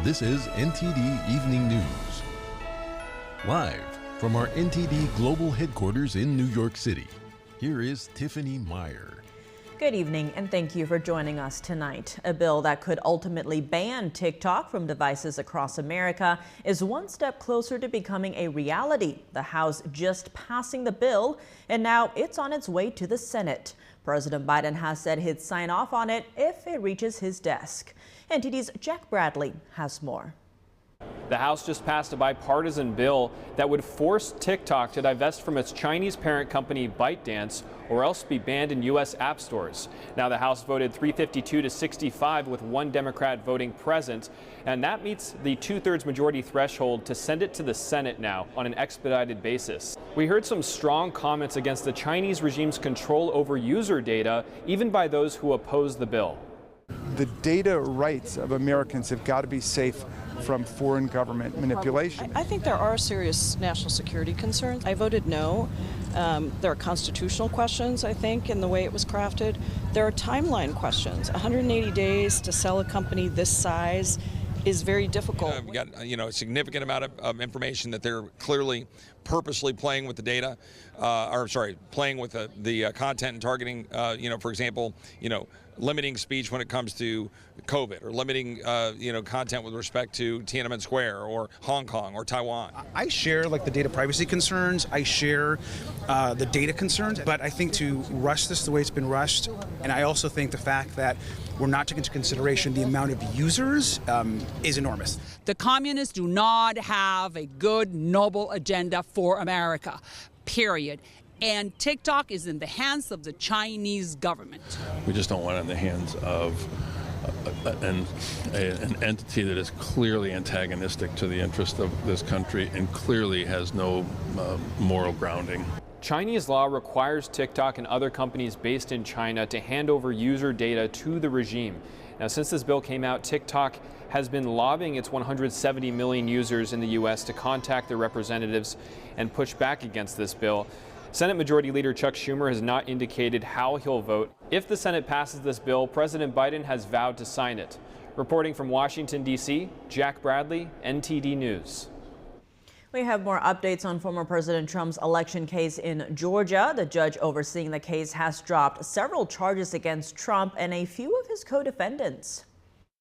This is NTD Evening News. Live from our NTD Global Headquarters in New York City, here is Tiffany Meyer. Good evening, and thank you for joining us tonight. A bill that could ultimately ban TikTok from devices across America is one step closer to becoming a reality. The House just passing the bill, and now it's on its way to the Senate. President Biden has said he'd sign off on it if it reaches his desk. NTD's Jack Bradley has more. The House just passed a bipartisan bill that would force TikTok to divest from its Chinese parent company ByteDance or else be banned in U.S. app stores. Now the House voted 352 to 65 with one Democrat voting present, and that meets the 2/3 majority threshold to send it to the Senate now on an expedited basis. We heard some strong comments against the Chinese regime's control over user data, even by those who oppose the bill. The data rights of Americans have got to be safe from foreign government manipulation. I think there are serious national security concerns. I voted no. There are constitutional questions, I think, in the way it was crafted. There are timeline questions. 180 days to sell a company this size is very difficult. We got a significant amount of information that they're clearly purposely playing with the data, playing with the content and targeting. For example, limiting speech when it comes to COVID, or limiting content with respect to Tiananmen Square or Hong Kong or Taiwan. I share the data privacy concerns. I share the data concerns, but I think to rush this the way it's been rushed, and I also think the fact that we're not taking into consideration the amount of users is enormous. The communists do not have a good, noble agenda for America, period. And TikTok is in the hands of the Chinese government. We just don't want it in the hands of an entity that is clearly antagonistic to the interest of this country and clearly has no moral grounding. Chinese law requires TikTok and other companies based in China to hand over user data to the regime. Now, since this bill came out, TikTok has been lobbying its 170 million users in the U.S. to contact their representatives and push back against this bill. Senate Majority Leader Chuck Schumer has not indicated how he'll vote. If the Senate passes this bill, President Biden has vowed to sign it. Reporting from Washington, D.C., Jack Bradley, NTD News. We have more updates on former President Trump's election case in Georgia. The judge overseeing the case has dropped several charges against Trump and a few of his co-defendants.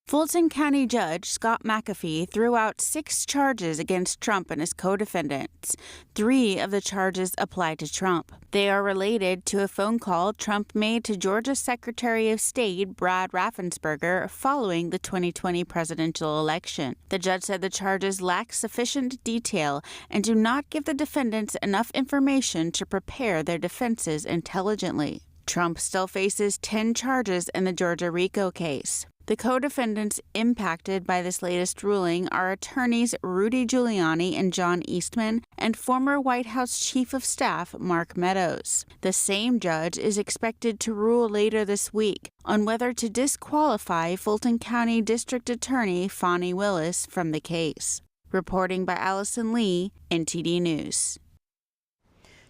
Fulton County Judge Scott McAfee threw out 6 charges against Trump and his co-defendants. 3 of the charges apply to Trump. They are related to a phone call Trump made to Georgia Secretary of State Brad Raffensperger following the 2020 presidential election. The judge said the charges lack sufficient detail and do not give the defendants enough information to prepare their defenses intelligently. Trump still faces 10 charges in the Georgia Rico case. The co-defendants impacted by this latest ruling are attorneys Rudy Giuliani and John Eastman and former White House Chief of Staff Mark Meadows. The same judge is expected to rule later this week on whether to disqualify Fulton County District Attorney Fani Willis from the case. Reporting by Allison Lee, NTD News.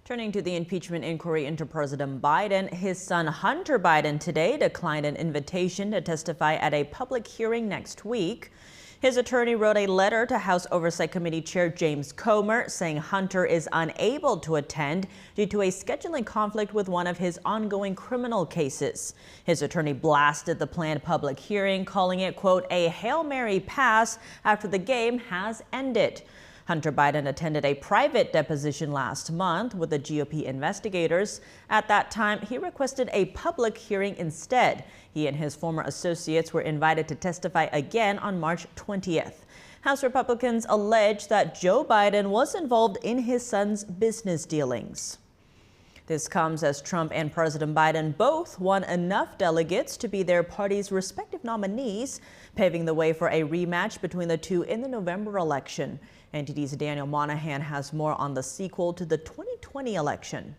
Turning to the impeachment inquiry into President Biden, his son Hunter Biden today declined an invitation to testify at a public hearing next week. His attorney wrote a letter to House Oversight Committee Chair James Comer saying Hunter is unable to attend due to a scheduling conflict with one of his ongoing criminal cases. His attorney blasted the planned public hearing, calling it, quote, a Hail Mary pass after the game has ended. Hunter Biden attended a private deposition last month with the GOP investigators. At that time, he requested a public hearing instead. He and his former associates were invited to testify again on March 20th. House Republicans allege that Joe Biden was involved in his son's business dealings. This comes as Trump and President Biden both won enough delegates to be their party's respective nominees, paving the way for a rematch between the two in the November election. NTD's Daniel Monahan has more on the sequel to the 2020 election.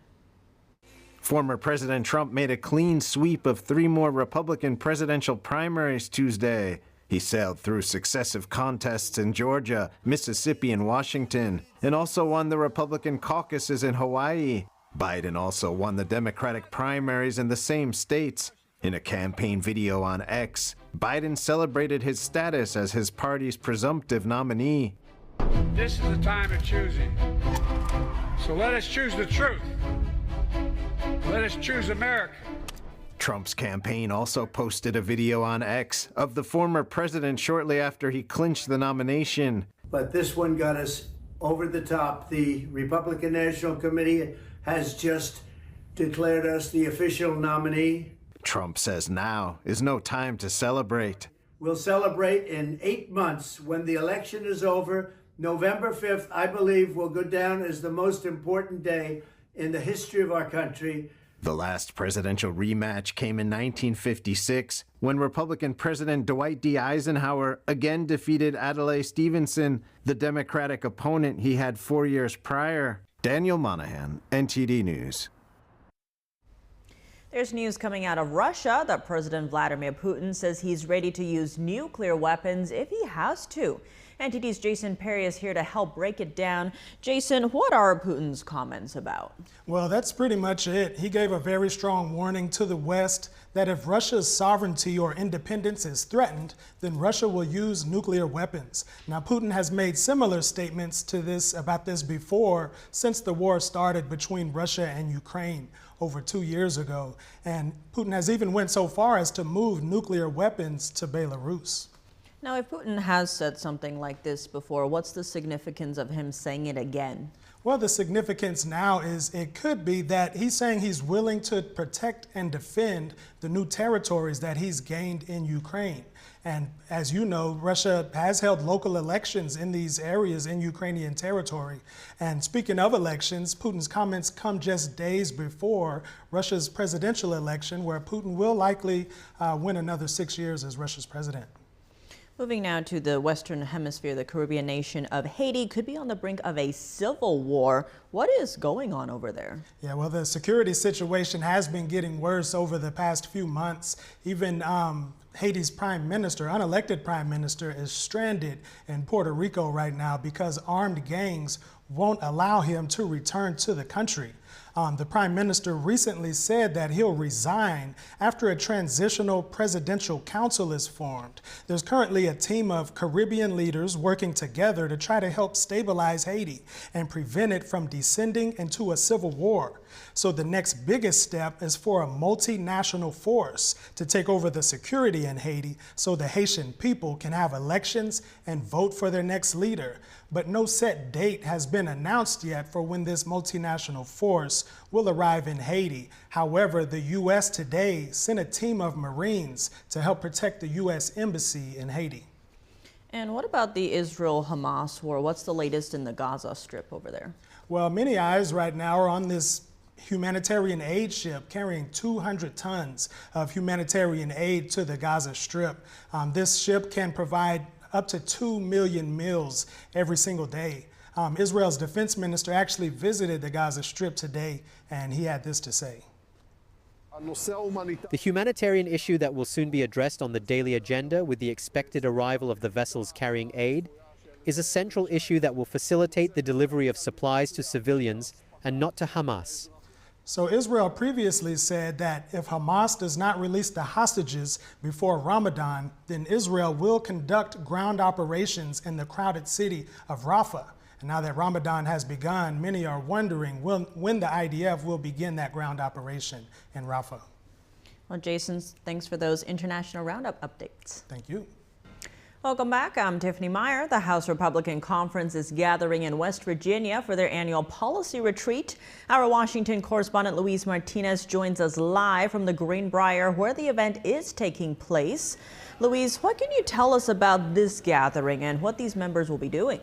Former President Trump made a clean sweep of 3 more Republican presidential primaries Tuesday. He sailed through successive contests in Georgia, Mississippi, and Washington, and also won the Republican caucuses in Hawaii. Biden also won the Democratic primaries in the same states. In a campaign video on X, Biden celebrated his status as his party's presumptive nominee. This is the time of choosing. So let us choose the truth. Let us choose America. Trump's campaign also posted a video on X of the former president shortly after he clinched the nomination. But this one got us over the top. The Republican National Committee has just declared us the official nominee. Trump says now is no time to celebrate. We'll celebrate in 8 months when the election is over. November 5th, I believe, will go down as the most important day in the history of our country. The last presidential rematch came in 1956 when Republican President Dwight D. Eisenhower again defeated Adlai Stevenson, the Democratic opponent he had 4 years prior. Daniel Monahan, NTD News. There's news coming out of Russia that President Vladimir Putin says he's ready to use nuclear weapons if he has to. NTD's Jason Perry is here to help break it down. Jason, what are Putin's comments about? Well, that's pretty much it. He gave a very strong warning to the West that if Russia's sovereignty or independence is threatened, then Russia will use nuclear weapons. Now, Putin has made similar statements to this about this before, since the war started between Russia and Ukraine over 2 years ago. And Putin has even went so far as to move nuclear weapons to Belarus. Now, if Putin has said something like this before, what's the significance of him saying it again? Well, the significance now is it could be that he's saying he's willing to protect and defend the new territories that he's gained in Ukraine. And as you know, Russia has held local elections in these areas in Ukrainian territory. And speaking of elections, Putin's comments come just days before Russia's presidential election, where Putin will likely win another 6 years as Russia's president. Moving now to the Western Hemisphere, the Caribbean nation of Haiti could be on the brink of a civil war. What is going on over there? Yeah, well, the security situation has been getting worse over the past few months. Even Haiti's prime minister, unelected prime minister, is stranded in Puerto Rico right now because armed gangs won't allow him to return to the country. The prime minister recently said that he'll resign after a transitional presidential council is formed. There's currently a team of Caribbean leaders working together to try to help stabilize Haiti and prevent it from descending into a civil war. So the next biggest step is for a multinational force to take over the security in Haiti so the Haitian people can have elections and vote for their next leader. But no set date has been announced yet for when this multinational force will arrive in Haiti. However, the U.S. today sent a team of Marines to help protect the U.S. Embassy in Haiti. And what about the Israel-Hamas war? What's the latest in the Gaza Strip over there? Well, many eyes right now are on this humanitarian aid ship carrying 200 tons of humanitarian aid to the Gaza Strip. This ship can provide up to 2 million meals every single day. Israel's defense minister actually visited the Gaza Strip today, and he had this to say. The humanitarian issue that will soon be addressed on the daily agenda with the expected arrival of the vessels carrying aid is a central issue that will facilitate the delivery of supplies to civilians and not to Hamas. So Israel previously said that if Hamas does not release the hostages before Ramadan, then Israel will conduct ground operations in the crowded city of Rafah. And now that Ramadan has begun, many are wondering when the IDF will begin that ground operation in Rafah. Well, Jason, thanks for those international roundup updates. Thank you. Welcome back. I'm Tiffany Meyer. The House Republican Conference is gathering in West Virginia for their annual policy retreat. Our Washington correspondent Luis Martinez joins us live from the Greenbrier where the event is taking place. Luis, what can you tell us about this gathering and what these members will be doing?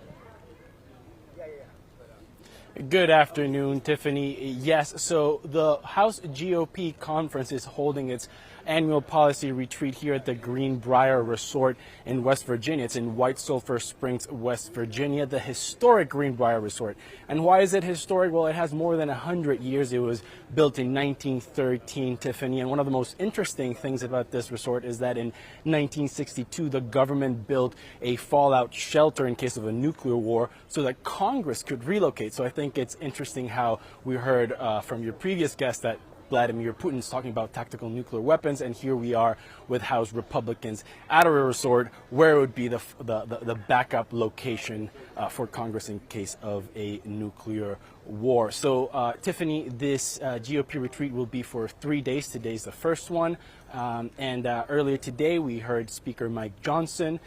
Good afternoon, Tiffany. Yes, so the House GOP Conference is holding its annual policy retreat here at the Greenbrier Resort in West Virginia. It's in White Sulphur Springs, West Virginia, the historic Greenbrier Resort. And why is it historic? Well, it has more than 100 years. It was built in 1913, Tiffany. And one of the most interesting things about this resort is that in 1962, the government built a fallout shelter in case of a nuclear war so that Congress could relocate. So I think it's interesting how we heard from your previous guest that Vladimir Putin's talking about tactical nuclear weapons, and here we are with House Republicans at a resort where it would be the backup location for Congress in case of a nuclear war. So, Tiffany, this GOP retreat will be for 3 days. Today's the first one. And earlier today, we heard Speaker Mike Johnson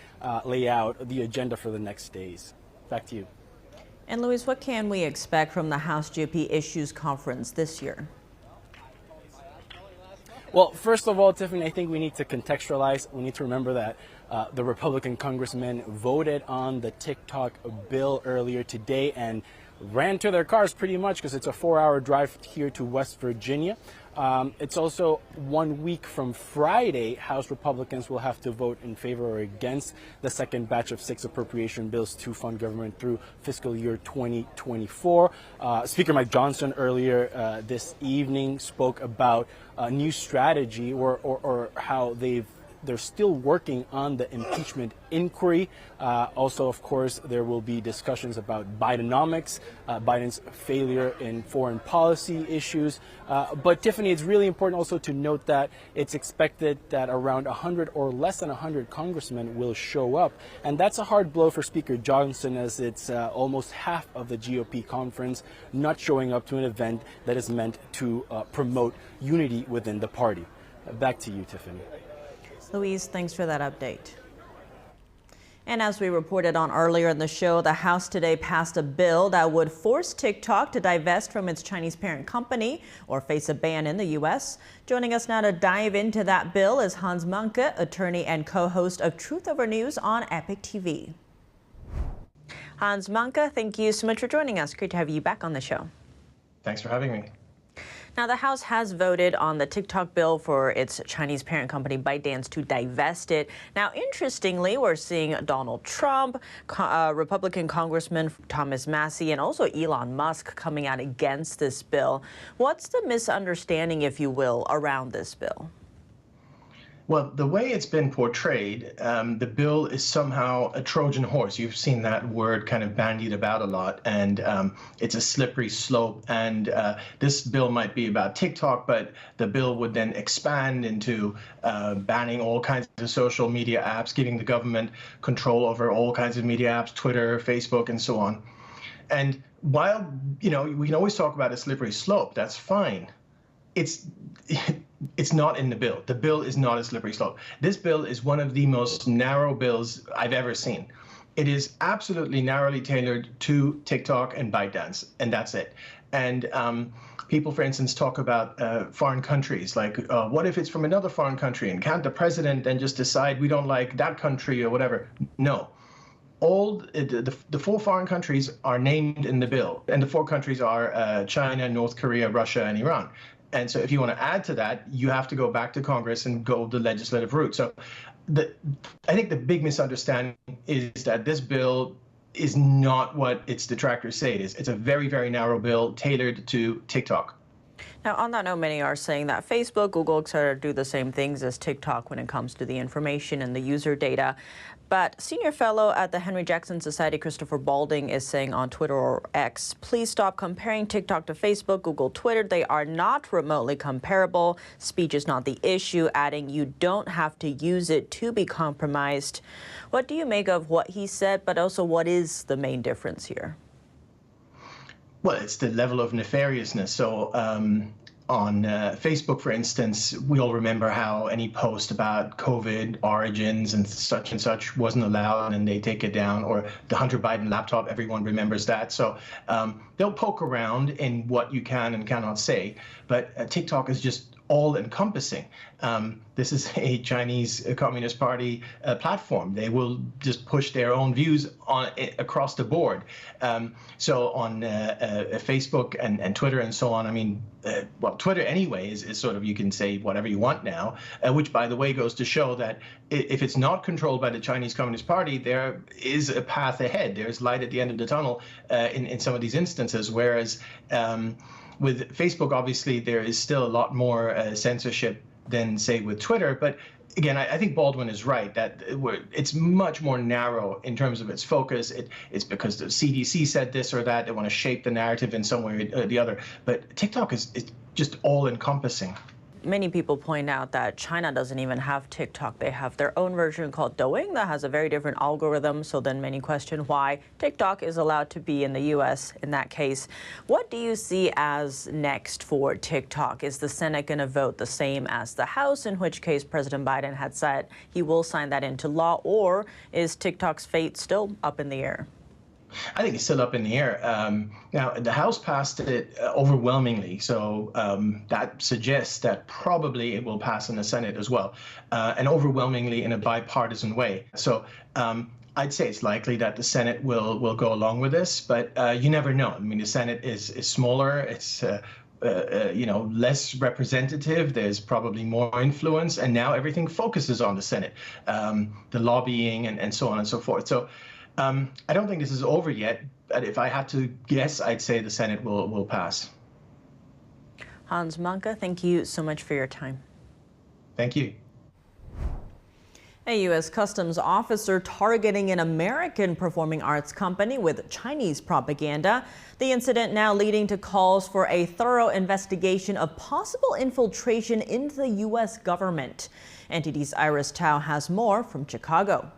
lay out the agenda for the next days. Back to you. And Luis, what can we expect from the House GOP Issues Conference this year? Well, first of all, Tiffany, I think we need to contextualize. We need to remember that the Republican congressmen voted on the TikTok bill earlier today and ran to their cars pretty much because it's a 4-hour drive here to West Virginia. It's also 1 week from Friday. House Republicans will have to vote in favor or against the second batch of 6 appropriation bills to fund government through fiscal year 2024. Speaker Mike Johnson earlier this evening spoke about a new strategy or how they're still working on the impeachment inquiry. Also, of course, there will be discussions about Bidenomics, Biden's failure in foreign policy issues. But Tiffany, it's really important also to note that it's expected that around 100 or less than 100 congressmen will show up. And that's a hard blow for Speaker Johnson, as it's almost half of the GOP conference not showing up to an event that is meant to promote unity within the party. Back to you, Tiffany. Louise, thanks for that update. And as we reported on earlier in the show, the House today passed a bill that would force TikTok to divest from its Chinese parent company or face a ban in the U.S. Joining us now to dive into that bill is Hans Manke, attorney and co-host of Truth Over News on Epic TV. Hans Manke, thank you so much for joining us. Great to have you back on the show. Thanks for having me. Now, the House has voted on the TikTok bill for its Chinese parent company ByteDance to divest it. Now, interestingly, we're seeing Donald Trump, Republican Congressman Thomas Massie, and also Elon Musk coming out against this bill. What's the misunderstanding, if you will, around this bill? Well, the way it's been portrayed, the bill is somehow a Trojan horse. You've seen that word kind of bandied about a lot, and it's a slippery slope. And this bill might be about TikTok, but the bill would then expand into banning all kinds of social media apps, giving the government control over all kinds of media apps, Twitter, Facebook, and so on. And while, you know, we can always talk about a slippery slope, that's fine. It's not in the bill. The bill is not a slippery slope. This bill is one of the most narrow bills I've ever seen. It is absolutely narrowly tailored to TikTok and ByteDance, and that's it. And people, for instance, talk about foreign countries, like what if it's from another foreign country, and can't the president then just decide we don't like that country or whatever? No. All the 4 foreign countries are named in the bill, and the 4 countries are China, North Korea, Russia, and Iran. And so if you want to add to that, you have to go back to Congress and go the legislative route. So I think the big misunderstanding is that this bill is not what its detractors say it is. It's a very, very narrow bill tailored to TikTok. Now, on that note, many are saying that Facebook, Google, etc. do the same things as TikTok when it comes to the information and the user data. But senior fellow at the Henry Jackson Society, Christopher Balding, is saying on Twitter or X, please stop comparing TikTok to Facebook, Google, Twitter. They are not remotely comparable. Speech is not the issue, adding you don't have to use it to be compromised. What do you make of what he said, but also what is the main difference here? Well, it's the level of nefariousness. So on Facebook, for instance, we all remember how any post about COVID origins and such wasn't allowed, and they take it down. Or the Hunter Biden laptop, everyone remembers that. So they'll poke around in what you can and cannot say. But TikTok is just all-encompassing. This is a Chinese Communist Party platform. They will just push their own views on across the board. So on Facebook and Twitter and so on, I mean, well, Twitter anyway is sort of, you can say whatever you want now, which, by the way, goes to show that if it's not controlled by the Chinese Communist Party, there is a path ahead. There's light at the end of the tunnel in some of these instances, whereas with Facebook, obviously, there is still a lot more censorship than, say, with Twitter. But again, I think Baldwin is right that it's much more narrow in terms of its focus. It's because the CDC said this or that. They want to shape the narrative in some way or the other. But TikTok is just all-encompassing. Many people point out that China doesn't even have TikTok. They have their own version called Douyin that has a very different algorithm. So then many question why TikTok is allowed to be in the U.S. in that case. What do you see as next for TikTok? Is the Senate going to vote the same as the House, in which case President Biden had said he will sign that into law, or is TikTok's fate still up in the air? I think it's still up in the air. Now, the House passed it overwhelmingly, so that suggests that probably it will pass in the Senate as well, and overwhelmingly in a bipartisan way. So I'd say it's likely that the Senate will go along with this, but you never know. I mean, the Senate is smaller. It's less representative. There's probably more influence, and now everything focuses on the Senate, the lobbying and so on and so forth. So. I don't think this is over yet, but if I had to guess, I'd say the Senate will pass. Hans Manka, thank you so much for your time. Thank you. A U.S. Customs officer targeting an American performing arts company with Chinese propaganda. The incident now leading to calls for a thorough investigation of possible infiltration into the U.S. government. NTD's Iris Tao has more from Chicago.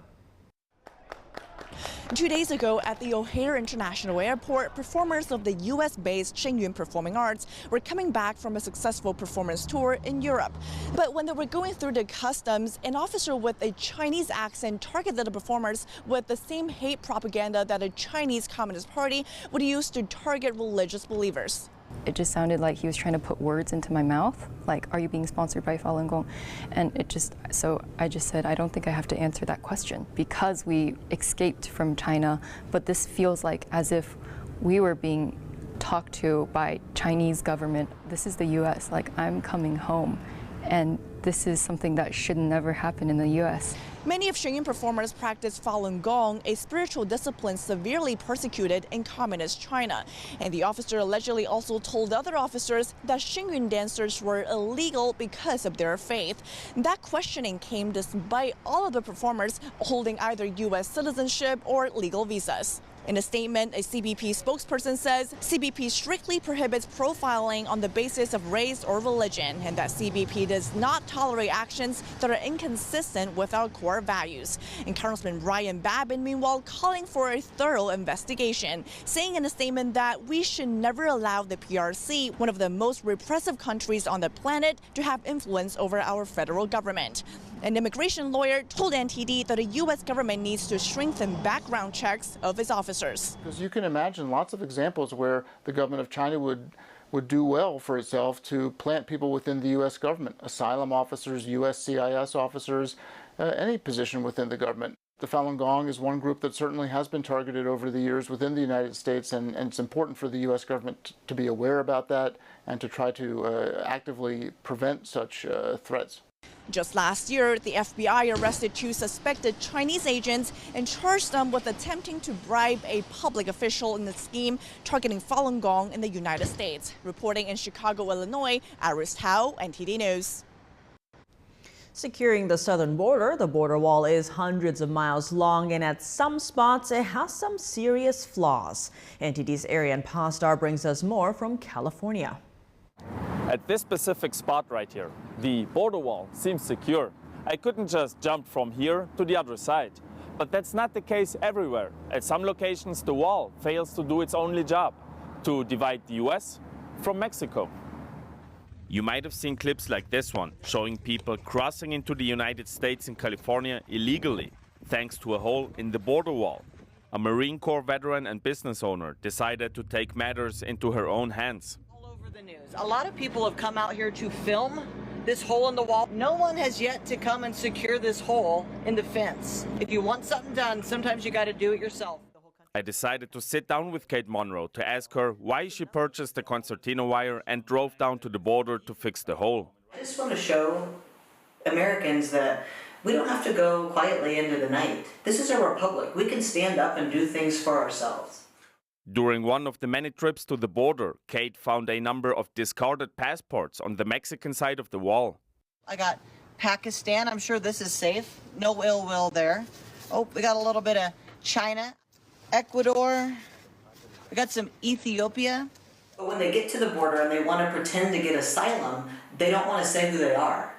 2 days ago at the O'Hare International Airport, performers of the U.S.-based Shen Yun Performing Arts were coming back from a successful performance tour in Europe. But when they were going through the customs, an officer with a Chinese accent targeted the performers with the same hate propaganda that a Chinese Communist Party would use to target religious believers. It just sounded like he was trying to put words into my mouth, like, are you being sponsored by Falun Gong? And so I just said, I don't think I have to answer that question because we escaped from China, but this feels like as if we were being talked to by Chinese government. This is the US, like, I'm coming home. And this is something that should never happen in the U.S. Many of Shen Yun performers practice Falun Gong, a spiritual discipline severely persecuted in communist China. And the officer allegedly also told other officers that Shen Yun dancers were illegal because of their faith. That questioning came despite all of the performers holding either U.S. citizenship or legal visas. In a statement, a CBP spokesperson says CBP strictly prohibits profiling on the basis of race or religion, and that CBP does not tolerate actions that are inconsistent with our core values. And Congressman Babin, meanwhile, calling for a thorough investigation, saying in a statement that we should never allow the PRC, one of the most repressive countries on the planet, to have influence over our federal government. An immigration lawyer told NTD that the U.S. government needs to strengthen background checks of its officers. Because you can imagine lots of examples where the government of China would do well for itself to plant people within the U.S. government, asylum officers, USCIS officers, any position within the government. The Falun Gong is one group that certainly has been targeted over the years within the United States, and it's important for the U.S. government to be aware about that and to try to actively prevent such threats. Just last year, the FBI arrested 2 suspected Chinese agents and charged them with attempting to bribe a public official in the scheme targeting Falun Gong in the United States. Reporting in Chicago, Illinois, Iris Tao, NTD News. Securing the southern border, the border wall is hundreds of miles long, and at some spots it has some serious flaws. NTD's Ariane Pastar brings us more from California. At this specific spot right here, the border wall seems secure. I couldn't just jump from here to the other side. But that's not the case everywhere. At some locations, the wall fails to do its only job, to divide the US from Mexico. You might have seen clips like this one, showing people crossing into the United States in California illegally, thanks to a hole in the border wall. A Marine Corps veteran and business owner decided to take matters into her own hands. A lot of people have come out here to film this hole in the wall. No one has yet to come and secure this hole in the fence. If you want something done, sometimes you got to do it yourself. I decided to sit down with Kate Monroe to ask her why she purchased the concertina wire and drove down to the border to fix the hole. I just want to show Americans that we don't have to go quietly into the night. This is a republic. We can stand up and do things for ourselves. During one of the many trips to the border, Kate found a number of discarded passports on the Mexican side of the wall. I got Pakistan. I'm sure this is safe. No ill will there. Oh, we got a little bit of China, Ecuador. We got some Ethiopia. But when they get to the border and they want to pretend to get asylum, they don't want to say who they are.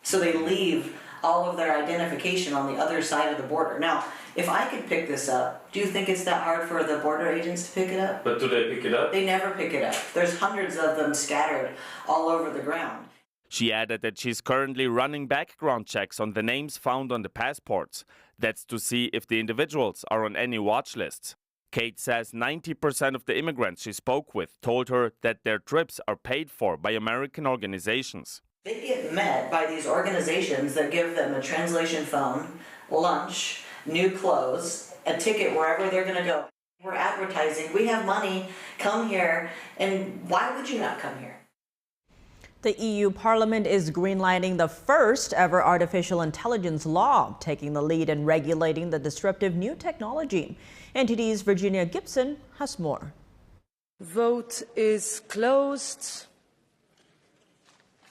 So they leave all of their identification on the other side of the border. Now, if I could pick this up, do you think it's that hard for the border agents to pick it up? But do they pick it up? They never pick it up. There's hundreds of them scattered all over the ground. She added that she's currently running background checks on the names found on the passports. That's to see if the individuals are on any watch lists. Kate says 90% of the immigrants she spoke with told her that their trips are paid for by American organizations. They get met by these organizations that give them a translation phone, lunch, new clothes, a ticket wherever they're going to go. We're advertising, we have money, come here, and why would you not come here? The EU Parliament is greenlighting the first ever artificial intelligence law, taking the lead in regulating the disruptive new technology. NTD's Virginia Gibson has more. Vote is closed.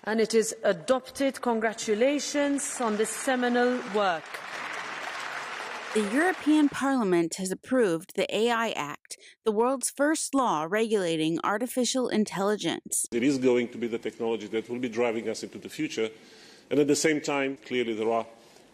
And it is adopted. Congratulations on this seminal work. The European Parliament has approved the AI Act, the world's first law regulating artificial intelligence. It is going to be the technology that will be driving us into the future. And at the same time, clearly there are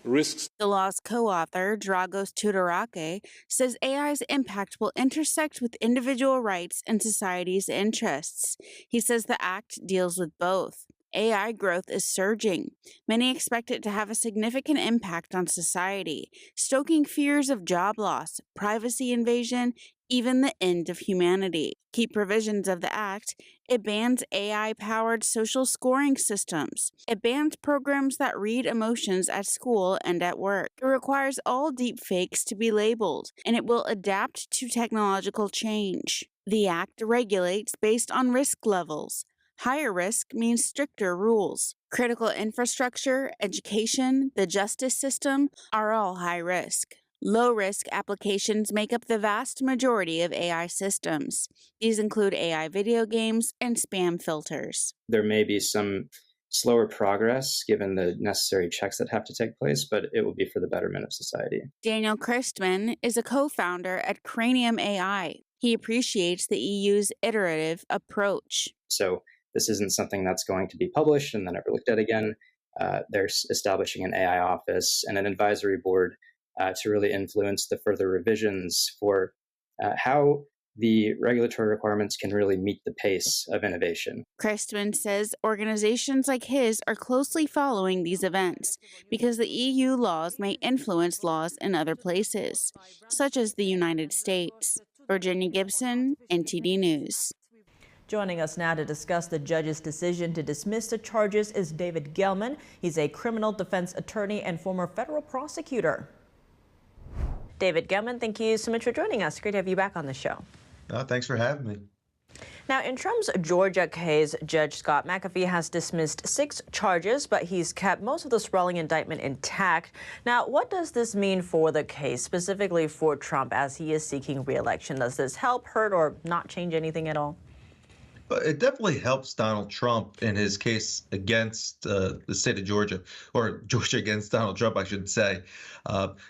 risks. The law's co-author, Dragos Tudorake, says AI's impact will intersect with individual rights and society's interests. He says the act deals with both. AI growth is surging. Many expect it to have a significant impact on society, stoking fears of job loss, privacy invasion, even the end of humanity. Key provisions of the act: it bans AI-powered social scoring systems. It bans programs that read emotions at school and at work. It requires all deepfakes to be labeled, and it will adapt to technological change. The act regulates based on risk levels. Higher risk means stricter rules. Critical infrastructure, education, the justice system are all high risk. Low-risk applications make up the vast majority of AI systems. These include AI video games and spam filters. There may be some slower progress given the necessary checks that have to take place, but it will be for the betterment of society. Daniel Christman is a co-founder at Cranium AI. He appreciates the EU's iterative approach. So this isn't something that's going to be published and then ever looked at again. They're establishing an AI office and an advisory board to really influence the further revisions for how the regulatory requirements can really meet the pace of innovation. Christman says organizations like his are closely following these events because the EU laws may influence laws in other places, such as the United States. Virginia Gibson, NTD News. Joining us now to discuss the judge's decision to dismiss the charges is David Gelman. He's a criminal defense attorney and former federal prosecutor. David Gelman, thank you so much for joining us. Great to have you back on the show. Thanks for having me. Now, in Trump's Georgia case, Judge Scott McAfee has dismissed 6 charges, but he's kept most of the sprawling indictment intact. Now, what does this mean for the case, specifically for Trump as he is seeking re-election? Does this help, hurt, or not change anything at all? It definitely helps Donald Trump in his case against the state of Georgia, or Georgia against Donald Trump, I should say.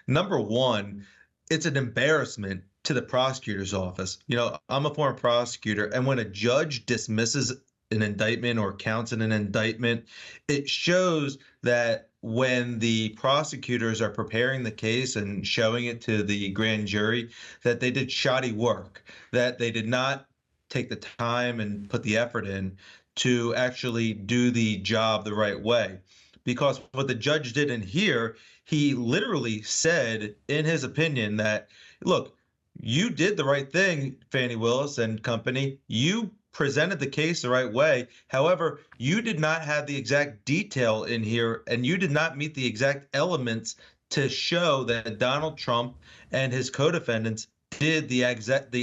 Number one, it's an embarrassment to the prosecutor's office. You know, I'm a former prosecutor, and when a judge dismisses an indictment or counts in an indictment, it shows that when the prosecutors are preparing the case and showing it to the grand jury, that they did shoddy work, that they did not take the time and put the effort in to actually do the job the right way. Because what the judge did in here, he literally said in his opinion that, look, you did the right thing, Fani Willis and company. You presented the case the right way. However, you did not have the exact detail in here, and you did not meet the exact elements to show that Donald Trump and his co-defendants did the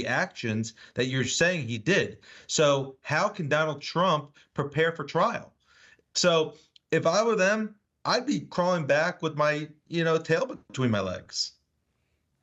actions that you're saying he did. So how can Donald Trump prepare for trial? So if I were them, I'd be crawling back with my, tail between my legs.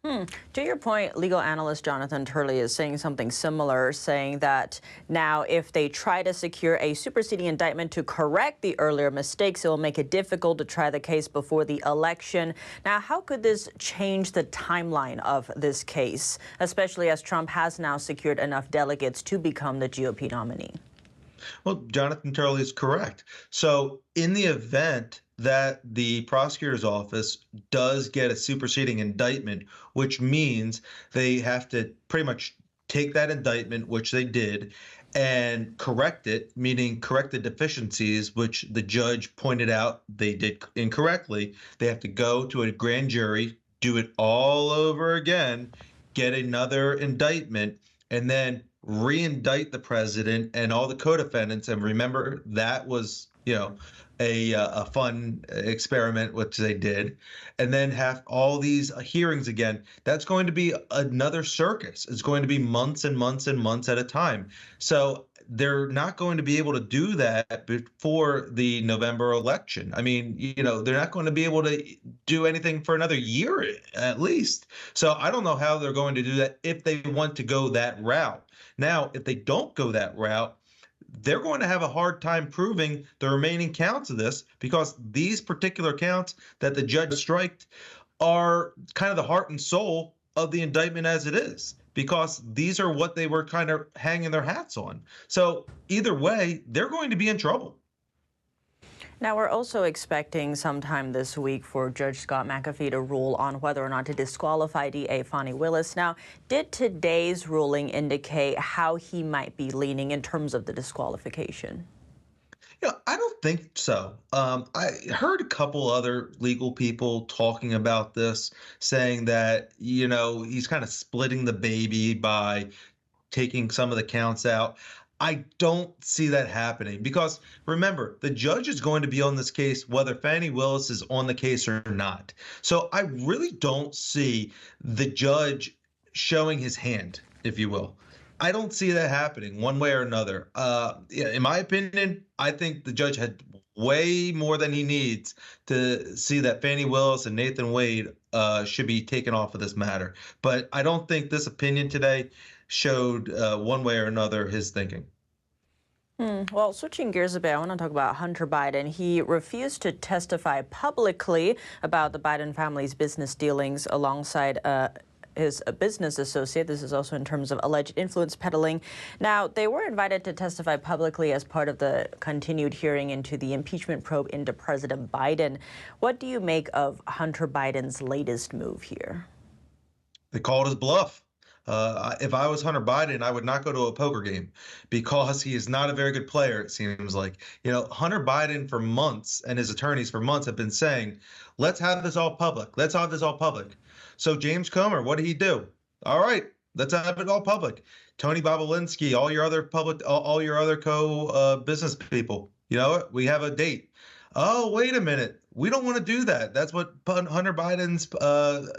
To your point, legal analyst Jonathan Turley is saying something similar, saying that now if they try to secure a superseding indictment to correct the earlier mistakes, it will make it difficult to try the case before the election. Now, how could this change the timeline of this case, especially as Trump has now secured enough delegates to become the GOP nominee? Well, Jonathan Turley is correct. So in the event that the prosecutor's office does get a superseding indictment, which means they have to pretty much take that indictment, which they did, and correct it, meaning correct the deficiencies, which the judge pointed out they did incorrectly. They have to go to a grand jury, do it all over again, get another indictment, and then re-indict the president and all the co-defendants. And remember, that was, a fun experiment, which they did, and then have all these hearings again. That's going to be another circus. It's going to be months and months and months at a time. So they're not going to be able to do that before the November election. I mean, they're not going to be able to do anything for another year at least. So I don't know how they're going to do that if they want to go that route. Now, if they don't go that route, they're going to have a hard time proving the remaining counts of this, because these particular counts that the judge striked are kind of the heart and soul of the indictment as it is, because these are what they were kind of hanging their hats on. So either way, they're going to be in trouble. Now, we're also expecting sometime this week for Judge Scott McAfee to rule on whether or not to disqualify DA Fani Willis. Now, did today's ruling indicate how he might be leaning in terms of the disqualification? I don't think so. I heard a couple other legal people talking about this, saying that, he's kind of splitting the baby by taking some of the counts out. I don't see that happening, because remember, the judge is going to be on this case whether Fani Willis is on the case or not. So I really don't see the judge showing his hand, if you will. I don't see that happening one way or another. In my opinion, I think the judge had way more than he needs to see that Fani Willis and Nathan Wade should be taken off of this matter. But I don't think this opinion today showed one way or another his thinking. Well, switching gears a bit, I want to talk about Hunter Biden. He refused to testify publicly about the Biden family's business dealings alongside his business associate. This is also in terms of alleged influence peddling. Now, they were invited to testify publicly as part of the continued hearing into the impeachment probe into President Biden. What do you make of Hunter Biden's latest move here? They called his bluff. If I was Hunter Biden, I would not go to a poker game, because he is not a very good player, it seems like. Hunter Biden for months, and his attorneys for months, have been saying, let's have this all public. Let's have this all public. So James Comer, what did he do? All right, let's have it all public. Tony Bobulinski, all your other business people, we have a date. Oh, wait a minute. We don't want to do that. That's what Hunter Biden's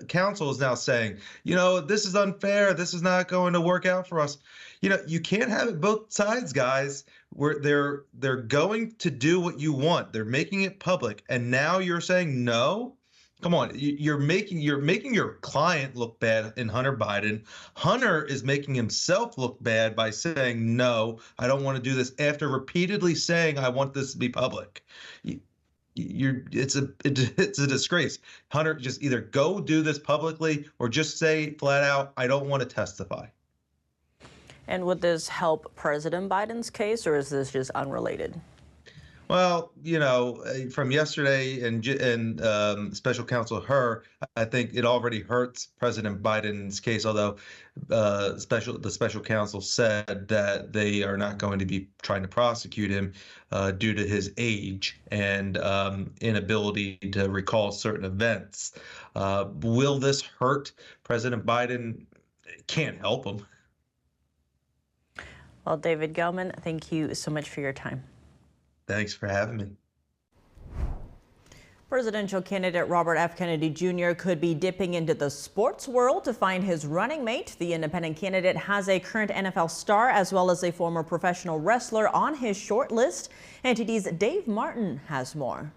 counsel is now saying. This is unfair. This is not going to work out for us. You can't have it both sides, guys. Where they're going to do what you want. They're making it public, and now you're saying no. Come on, you're making your client look bad in Hunter Biden. Hunter is making himself look bad by saying no, I don't want to do this, after repeatedly saying I want this to be public. It's a disgrace. Hunter, just either go do this publicly or just say flat out, I don't want to testify. And would this help President Biden's case, or is this just unrelated? Well, from yesterday and special counsel Hur, I think it already hurts President Biden's case, although the special counsel said that they are not going to be trying to prosecute him due to his age and inability to recall certain events. Will this hurt President Biden? It can't help him. Well, David Gelman, thank you so much for your time. Thanks for having me. Presidential candidate Robert F. Kennedy Jr. could be dipping into the sports world to find his running mate. The independent candidate has a current NFL star as well as a former professional wrestler on his short list. NTD's Dave Martin has more.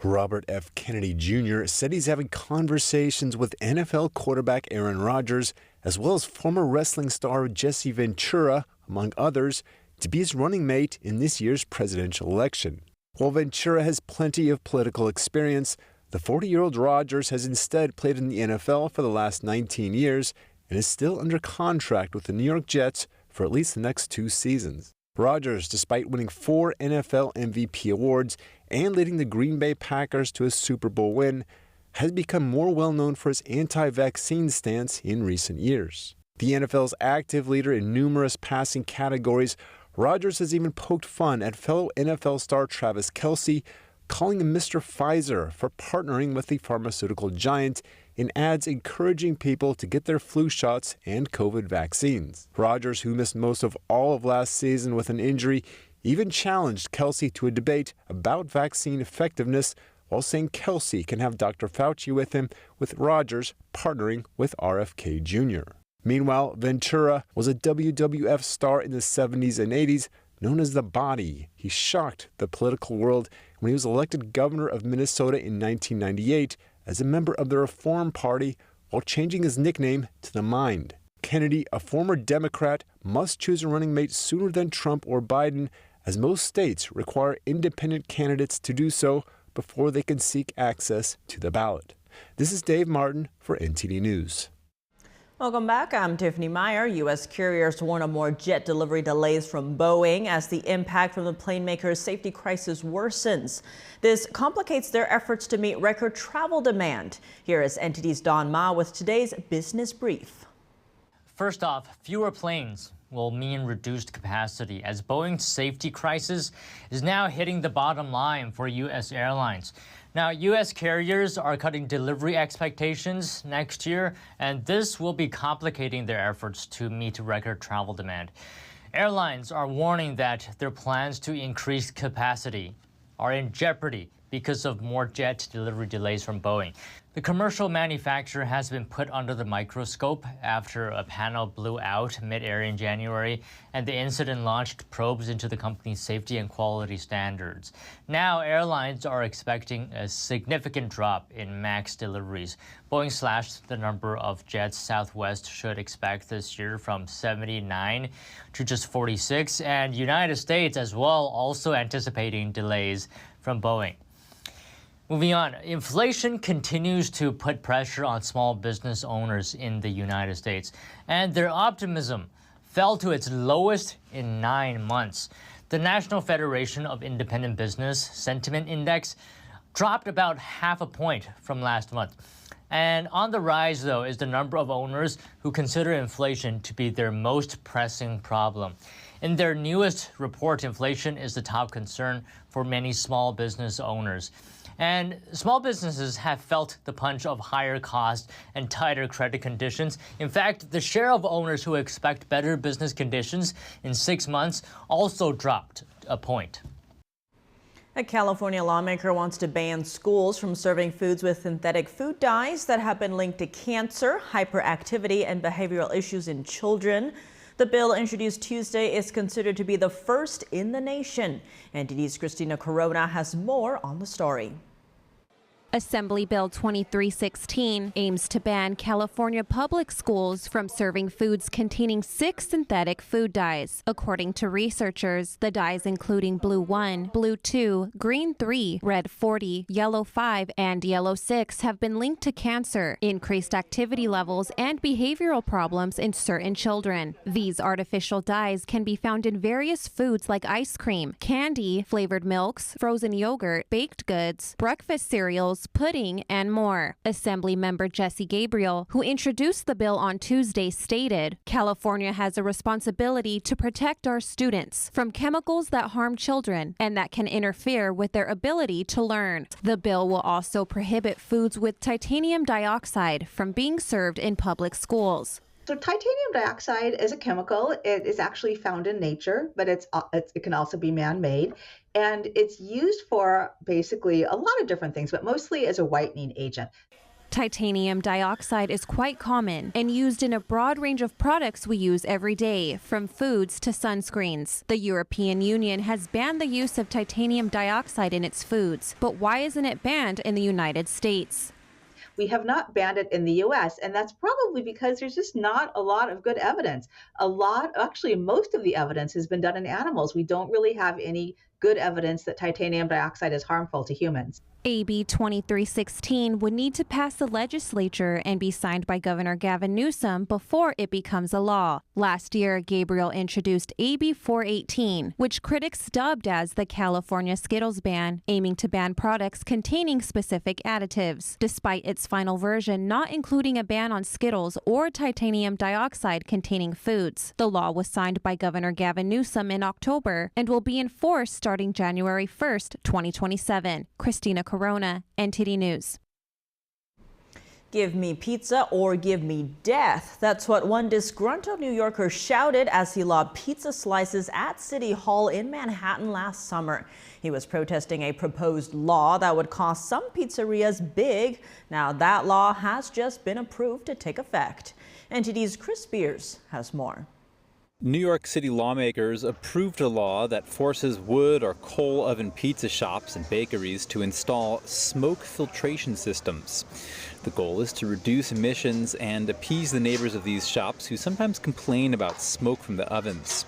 Robert F. Kennedy Jr. said he's having conversations with NFL quarterback Aaron Rodgers, as well as former wrestling star Jesse Ventura, among others, to be his running mate in this year's presidential election. While Ventura has plenty of political experience, the 40-year-old Rodgers has instead played in the NFL for the last 19 years and is still under contract with the New York Jets for at least the next 2 seasons. Rodgers, despite winning 4 NFL MVP awards and leading the Green Bay Packers to a Super Bowl win, has become more well-known for his anti-vaccine stance in recent years. The NFL's active leader in numerous passing categories, Rodgers has even poked fun at fellow NFL star Travis Kelce, calling him Mr. Pfizer for partnering with the pharmaceutical giant in ads encouraging people to get their flu shots and COVID vaccines. Rodgers, who missed most of all of last season with an injury, even challenged Kelce to a debate about vaccine effectiveness, while saying Kelce can have Dr. Fauci with him, with Rodgers partnering with RFK Jr. Meanwhile, Ventura was a WWF star in the 70s and 80s, known as the Body. He shocked the political world when he was elected governor of Minnesota in 1998 as a member of the Reform Party, while changing his nickname to the Mind. Kennedy, a former Democrat, must choose a running mate sooner than Trump or Biden, as most states require independent candidates to do so before they can seek access to the ballot. This is Dave Martin for NTD News. Welcome back. I'm Tiffany Meyer. U.S. carriers warn of more jet delivery delays from Boeing as the impact from the plane maker's safety crisis worsens. This complicates their efforts to meet record travel demand. Here is NTD's Don Ma with today's business brief. First off, fewer planes will mean reduced capacity as Boeing's safety crisis is now hitting the bottom line for U.S. airlines. Now, U.S. carriers are cutting delivery expectations next year, and this will be complicating their efforts to meet record travel demand. Airlines are warning that their plans to increase capacity are in jeopardy because of more jet delivery delays from Boeing. The commercial manufacturer has been put under the microscope after a panel blew out mid-air in January, and the incident launched probes into the company's safety and quality standards. Now, airlines are expecting a significant drop in MAX deliveries. Boeing slashed the number of jets Southwest should expect this year from 79 to just 46, and United States as well also anticipating delays from Boeing. Moving on, inflation continues to put pressure on small business owners in the United States, and their optimism fell to its lowest in 9 months. The National Federation of Independent Business Sentiment Index dropped about 0.5 point from last month. And on the rise, though, is the number of owners who consider inflation to be their most pressing problem. In their newest report, inflation is the top concern for many small business owners. And small businesses have felt the punch of higher costs and tighter credit conditions. In fact, the share of owners who expect better business conditions in 6 months also dropped 1 point. A California lawmaker wants to ban schools from serving foods with synthetic food dyes that have been linked to cancer, hyperactivity, and behavioral issues in children. The bill introduced Tuesday is considered to be the first in the nation. NTD's Christina Corona has more on the story. Assembly Bill 2316 aims to ban California public schools from serving foods containing 6 synthetic food dyes. According to researchers, the dyes including Blue 1, Blue 2, Green 3, Red 40, Yellow 5, and Yellow 6 have been linked to cancer, increased activity levels, and behavioral problems in certain children. These artificial dyes can be found in various foods like ice cream, candy, flavored milks, frozen yogurt, baked goods, breakfast cereals, pudding, and more. Assembly member Jesse Gabriel, who introduced the bill on Tuesday, stated, "California has a responsibility to protect our students from chemicals that harm children and that can interfere with their ability to learn." The bill will also prohibit foods with titanium dioxide from being served in public schools. So titanium dioxide is a chemical. It is actually found in nature, but it can also be man-made. And it's used for basically a lot of different things, but mostly as a whitening agent. Titanium dioxide is quite common and used in a broad range of products we use every day, from foods to sunscreens. The European Union has banned the use of titanium dioxide in its foods, but why isn't it banned in the United States? We have not banned it in the US, and that's probably because there's just not a lot of good evidence. Actually, most of the evidence has been done in animals. We don't really have any good evidence that titanium dioxide is harmful to humans. AB 2316 would need to pass the legislature and be signed by Governor Gavin Newsom before it becomes a law. Last year, Gabriel introduced AB 418, which critics dubbed as the California Skittles ban, aiming to ban products containing specific additives, despite its final version not including a ban on Skittles or titanium dioxide containing foods. The law was signed by Governor Gavin Newsom in October and will be enforced starting January 1st, 2027. Christina Corona, NTD News. Give me pizza or give me death. That's what one disgruntled New Yorker shouted as he lobbed pizza slices at City Hall in Manhattan last summer. He was protesting a proposed law that would cost some pizzerias big. Now that law has just been approved to take effect. NTD's Chris Spears has more. New York City lawmakers approved a law that forces wood or coal oven pizza shops and bakeries to install smoke filtration systems. The goal is to reduce emissions and appease the neighbors of these shops who sometimes complain about smoke from the ovens.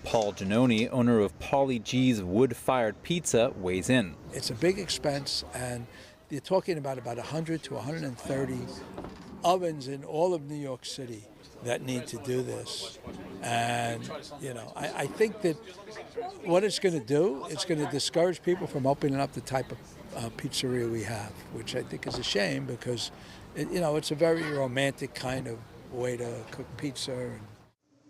Paul Giannoni, owner of Paulie G's wood-fired pizza, weighs in. It's a big expense, and you're talking about 100 to 130 ovens in all of New York City that need to do this. And, I think that what it's going to do, it's going to discourage people from opening up the type of pizzeria we have, which I think is a shame because, it's a very romantic kind of way to cook pizza.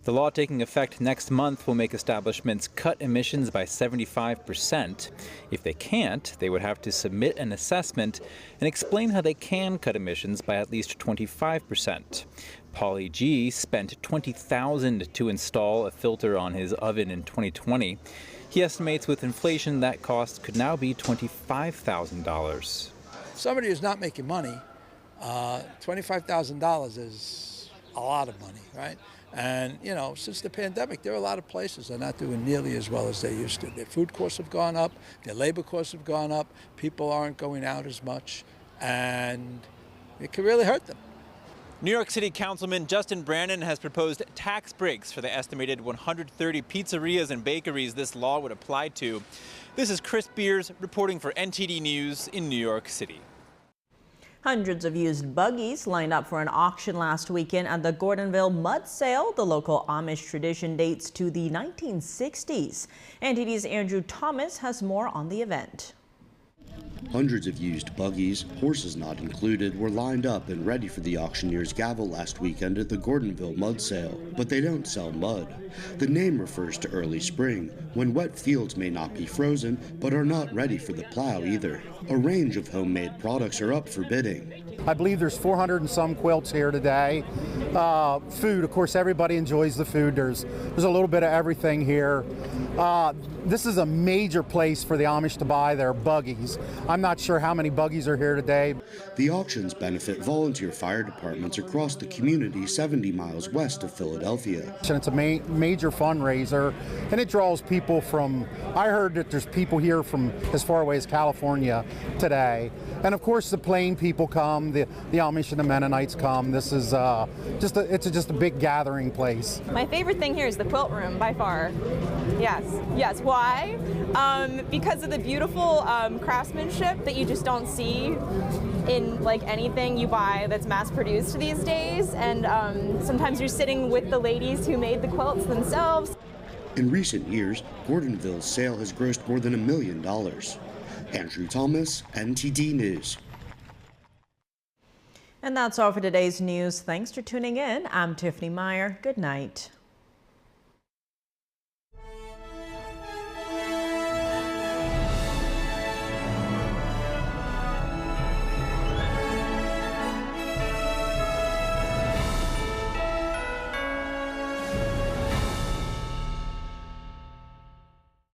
The law taking effect next month will make establishments cut emissions by 75%. If they can't, they would have to submit an assessment and explain how they can cut emissions by at least 25%. Paulie G spent $20,000 to install a filter on his oven in 2020. He estimates with inflation that cost could now be $25,000. Somebody who's not making money, $25,000 is a lot of money, right? And, since the pandemic, there are a lot of places that are not doing nearly as well as they used to. Their food costs have gone up, their labor costs have gone up, people aren't going out as much, and it could really hurt them. New York City Councilman Justin Brannan has proposed tax breaks for the estimated 130 pizzerias and bakeries this law would apply to. This is Chris Spears reporting for NTD News in New York City. Hundreds of used buggies lined up for an auction last weekend at the Gordonville Mud Sale. The local Amish tradition dates to the 1960s. NTD's Andrew Thomas has more on the event. Hundreds of used buggies, horses not included, were lined up and ready for the auctioneer's gavel last weekend at the Gordonville Mud Sale. But they don't sell mud. The name refers to early spring, when wet fields may not be frozen, but are not ready for the plow either. A range of homemade products are up for bidding. I believe there's 400 and some quilts here today. Food, of course, everybody enjoys the food. There's a little bit of everything here. This is a major place for the Amish to buy their buggies. I'm not sure how many buggies are here today. The auctions benefit volunteer fire departments across the community 70 miles west of Philadelphia. And it's a major fundraiser, and it draws people from, I heard that there's people here from as far away as California today. And of course the plain people come, the Amish and the Mennonites come. This is just a big gathering place. My favorite thing here is the quilt room by far. Yes. Why? Because of the beautiful craftsmanship that you just don't see in like anything you buy that's mass produced these days. And sometimes you're sitting with the ladies who made the quilts themselves. In recent years, Gordonville's sale has grossed more than $1 million. Andrew Thomas, NTD News. And that's all for today's news. Thanks for tuning in. I'm Tiffany Meyer. Good night.